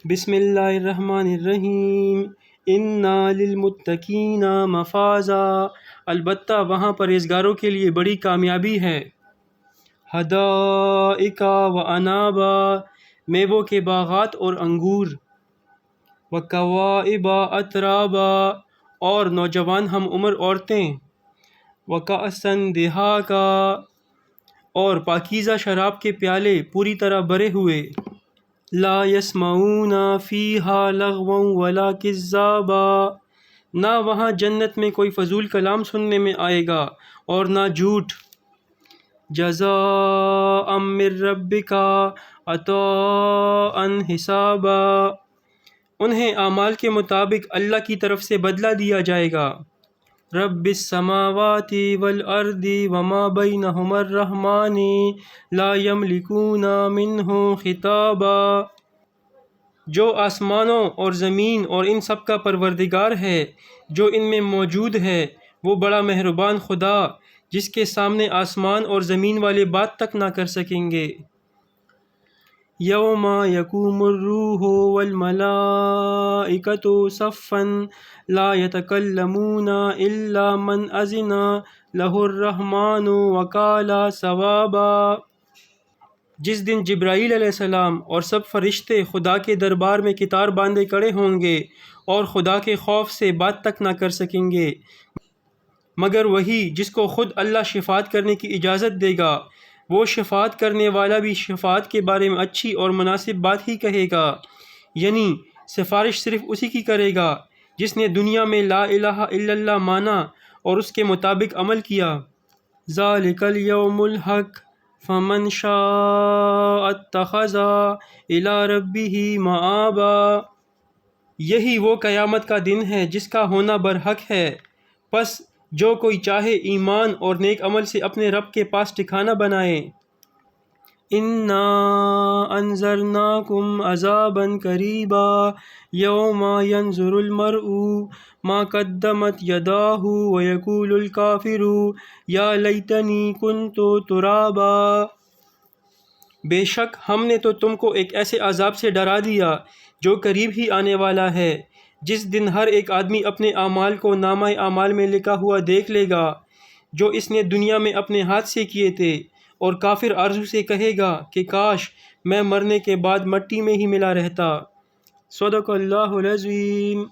بسم اللہ الرحمن الرحیم۔ اِنَّا لِلْمُتَّقِينَ مَفَازًا، البتہ وہاں پرہیزگاروں کے لیے بڑی کامیابی ہے۔ حدائق وَأَنَابًا، میووں کے باغات اور انگور۔ وَكَوَاعِبَ أَتْرَابًا، اور نوجوان ہم عمر عورتیں۔ وَكَأْسًا دِہَاقًا، اور پاکیزہ شراب کے پیالے پوری طرح بھرے ہوئے۔ لا يسمعون فیہا لغوا ولا کذابا، نہ وہاں جنت میں کوئی فضول کلام سننے میں آئے گا اور نہ جھوٹ۔ جزاء من ربک عطاء حسابا، انہیں اعمال کے مطابق اللہ کی طرف سے بدلہ دیا جائے گا۔ رب السماوات والارض وما بینہما الرحمن لا یملکون منہ خطابا، جو آسمانوں اور زمین اور ان سب کا پروردگار ہے جو ان میں موجود ہے، وہ بڑا مہربان خدا جس کے سامنے آسمان اور زمین والے بات تک نہ کر سکیں گے۔ یوم یقوم الروح والملائکۃ صفا لا یتکلمون الا من اذن لہ الرحمن وقال صوابا، جس دن جبرائیل علیہ السلام اور سب فرشتے خدا کے دربار میں کتار باندھے کھڑے ہوں گے اور خدا کے خوف سے بات تک نہ کر سکیں گے مگر وہی جس کو خود اللہ شفاعت کرنے کی اجازت دے گا۔ وہ شفاعت کرنے والا بھی شفاعت کے بارے میں اچھی اور مناسب بات ہی کہے گا، یعنی سفارش صرف اسی کی کرے گا جس نے دنیا میں لا الہ الا اللہ مانا اور اس کے مطابق عمل کیا۔ ذالک الیوم الحق فمن شاء اتخذ الی ربہ مآبا، یہی وہ قیامت کا دن ہے جس کا ہونا برحق ہے، پس جو کوئی چاہے ایمان اور نیک عمل سے اپنے رب کے پاس ٹھکانہ بنائے۔ انا انذرناکم عذابا قریبا یوم ینظر المرء ما قدمت یداہ ویقول الکافر یا لیتنی کنت ترابا، بے شک ہم نے تو تم کو ایک ایسے عذاب سے ڈرا دیا جو قریب ہی آنے والا ہے، جس دن ہر ایک آدمی اپنے اعمال کو نامہ اعمال میں لکھا ہوا دیکھ لے گا جو اس نے دنیا میں اپنے ہاتھ سے کیے تھے، اور کافر آرزو سے کہے گا کہ کاش میں مرنے کے بعد مٹی میں ہی ملا رہتا۔ صدق اللہ العظیم۔